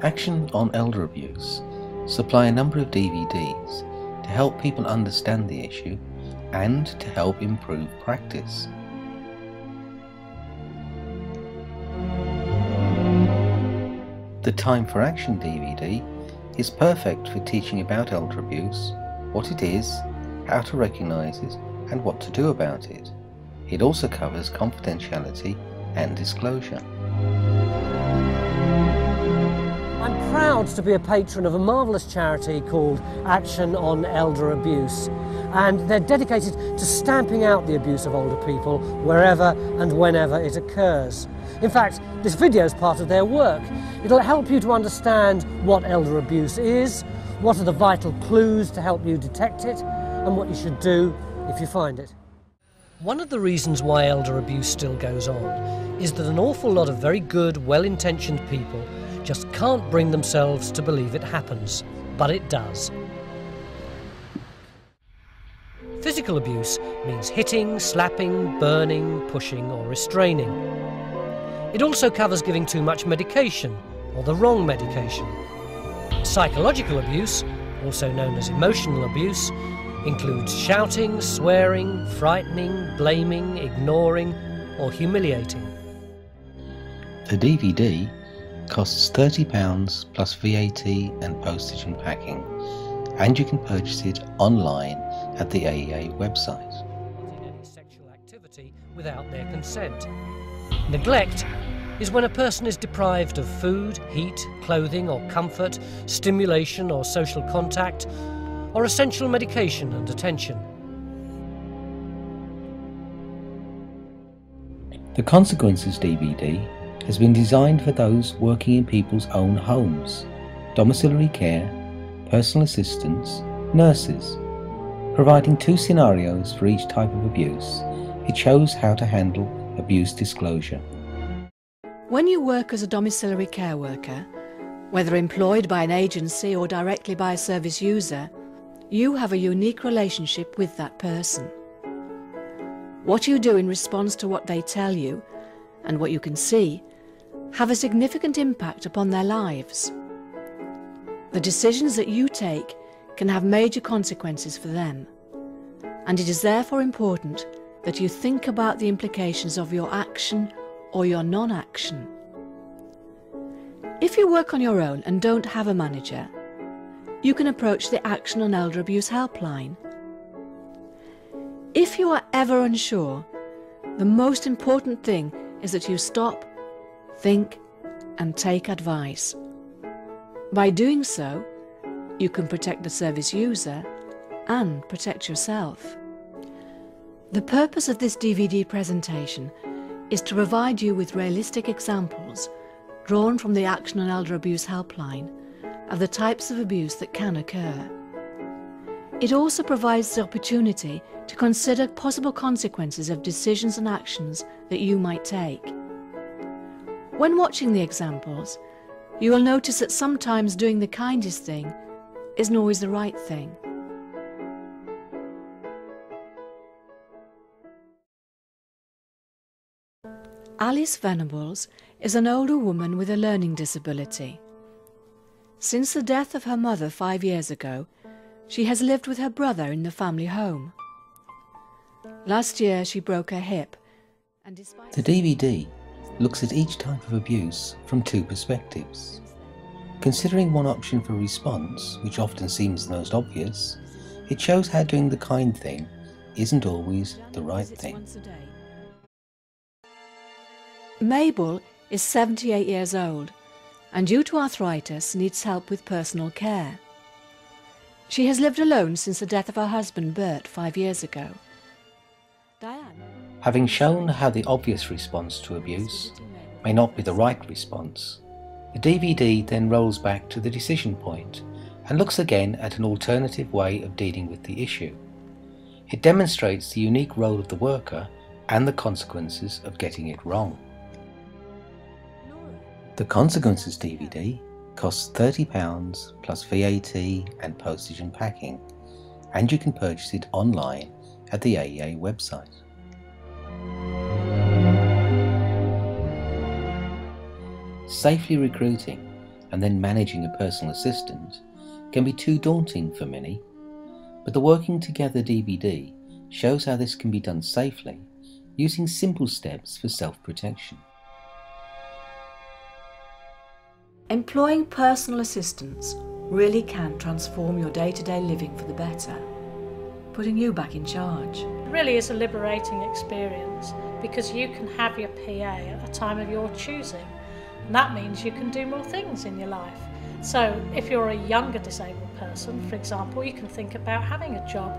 Action on Elder Abuse supply a number of DVDs to help people understand the issue and to help improve practice. The Time for Action DVD is perfect for teaching about elder abuse, what it is, how to recognise it and what to do about it. It also covers confidentiality and disclosure. I'm proud to be a patron of a marvellous charity called Action on Elder Abuse, and they're dedicated to stamping out the abuse of older people wherever and whenever it occurs. In fact, this video is part of their work. It'll help you to understand what elder abuse is, what are the vital clues to help you detect it, and what you should do if you find it. One of the reasons why elder abuse still goes on is that an awful lot of very good, well-intentioned people just can't bring themselves to believe it happens, but it does. Physical abuse means hitting, slapping, burning, pushing or restraining. It also covers giving too much medication or the wrong medication. Psychological abuse, also known as emotional abuse, includes shouting, swearing, frightening, blaming, ignoring or humiliating. The DVD costs £30 plus VAT and postage and packing, and you can purchase it online at the AEA website. Any sexual activity without their consent. Neglect is when a person is deprived of food, heat, clothing or comfort, stimulation or social contact, or essential medication and attention. The Consequences DVD has been designed for those working in people's own homes, domiciliary care, personal assistants, nurses. Providing 2 scenarios for each type of abuse, it shows how to handle abuse disclosure. When you work as a domiciliary care worker, whether employed by an agency or directly by a service user, you have a unique relationship with that person. What you do in response to what they tell you, and what you can see, have a significant impact upon their lives. The decisions that you take can have major consequences for them, and it is therefore important that you think about the implications of your action or your non-action. If you work on your own and don't have a manager, you can approach the Action on Elder Abuse helpline. If you are ever unsure, the most important thing is that you stop, think and take advice. By doing so, you can protect the service user and protect yourself. The purpose of this DVD presentation is to provide you with realistic examples drawn from the Action on Elder Abuse helpline of the types of abuse that can occur. It also provides the opportunity to consider possible consequences of decisions and actions that you might take. When watching the examples, you will notice that sometimes doing the kindest thing isn't always the right thing. Alice Venables is an older woman with a learning disability. Since the death of her mother 5 years ago, she has lived with her brother in the family home. Last year she broke her hip, and despite The DVD looks at each type of abuse from 2 perspectives. Considering one option for response, which often seems the most obvious, it shows how doing the kind thing isn't always the right thing. Mabel is 78 years old and due to arthritis needs help with personal care. She has lived alone since the death of her husband Bert 5 years ago. Diane. Having shown how the obvious response to abuse may not be the right response, the DVD then rolls back to the decision point and looks again at an alternative way of dealing with the issue. It demonstrates the unique role of the worker and the consequences of getting it wrong. The Consequences DVD costs £30 plus VAT and postage and packing, and you can purchase it online at the AEA website. Safely recruiting and then managing a personal assistant can be too daunting for many, but the Working Together DVD shows how this can be done safely using simple steps for self-protection. Employing personal assistants really can transform your day-to-day living for the better, putting you back in charge. It really is a liberating experience because you can have your PA at a time of your choosing, and that means you can do more things in your life. So if you're a younger disabled person, for example, you can think about having a job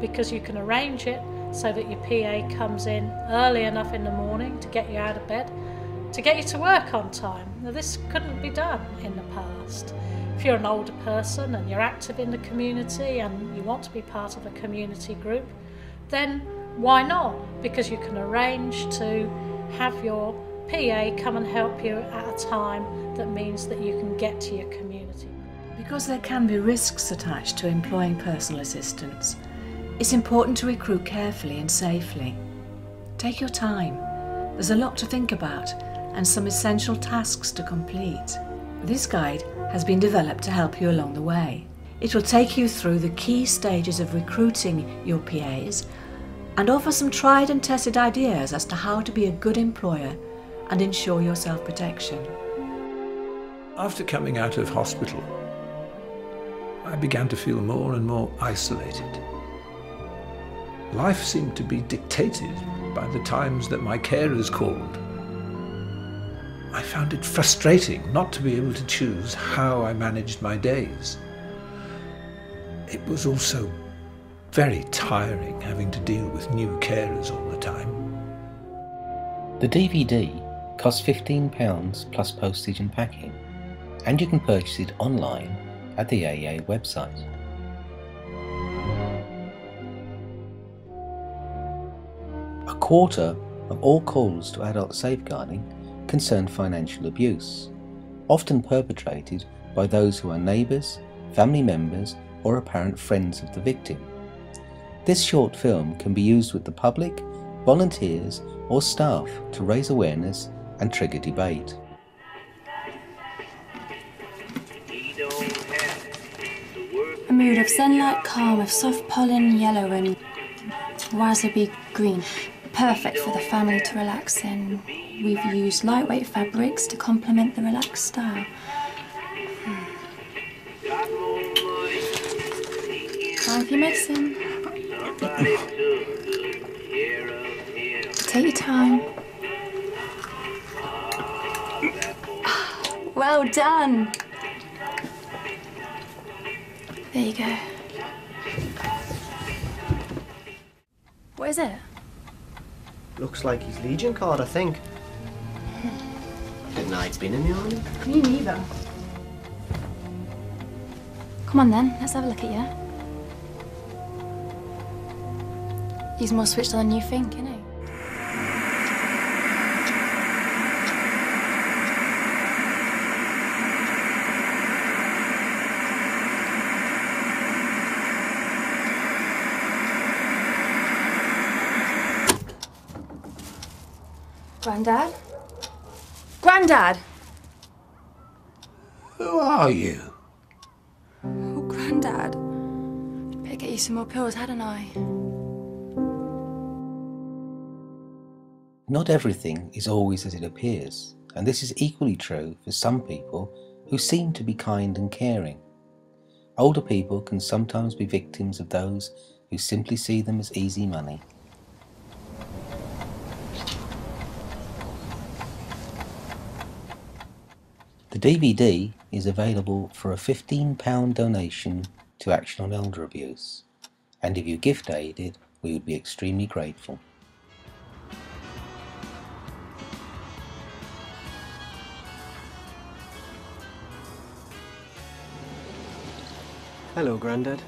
because you can arrange it so that your PA comes in early enough in the morning to get you out of bed, to get you to work on time. Now, this couldn't be done in the past. If you're an older person and you're active in the community and you want to be part of a community group, then why not? Because you can arrange to have your PA come and help you at a time that means that you can get to your community. Because there can be risks attached to employing personal assistants, it's important to recruit carefully and safely. Take your time. There's a lot to think about and some essential tasks to complete. This guide has been developed to help you along the way. It will take you through the key stages of recruiting your PAs and offer some tried and tested ideas as to how to be a good employer and ensure your self-protection. After coming out of hospital, I began to feel more and more isolated. Life seemed to be dictated by the times that my carers called. I found it frustrating not to be able to choose how I managed my days. It was also very tiring having to deal with new carers all the time. The DVD costs £15 plus postage and packing, and you can purchase it online at the AEA website. A quarter of all calls to adult safeguarding concern financial abuse, often perpetrated by those who are neighbours, family members or apparent friends of the victim. This short film can be used with the public, volunteers or staff to raise awareness and trigger debate. A mood of sunlight calm with soft pollen yellow and raspberry green. Perfect for the family to relax in. We've used lightweight fabrics to complement the relaxed style. Time for your medicine. Take your time. Well done. There you go. What is it? Looks like his Legion card, I think. Didn't know he'd been in the army. Me neither. Come on then, let's have a look at you. He's more switched on than you think, isn't he? Grandad? Grandad! Who are you? Oh, Grandad. Better get you some more pills, hadn't I? Not everything is always as it appears, and this is equally true for some people who seem to be kind and caring. Older people can sometimes be victims of those who simply see them as easy money. The DVD is available for a £15 donation to Action on Elder Abuse, and if you gift aided, we would be extremely grateful. Hello, Grandad.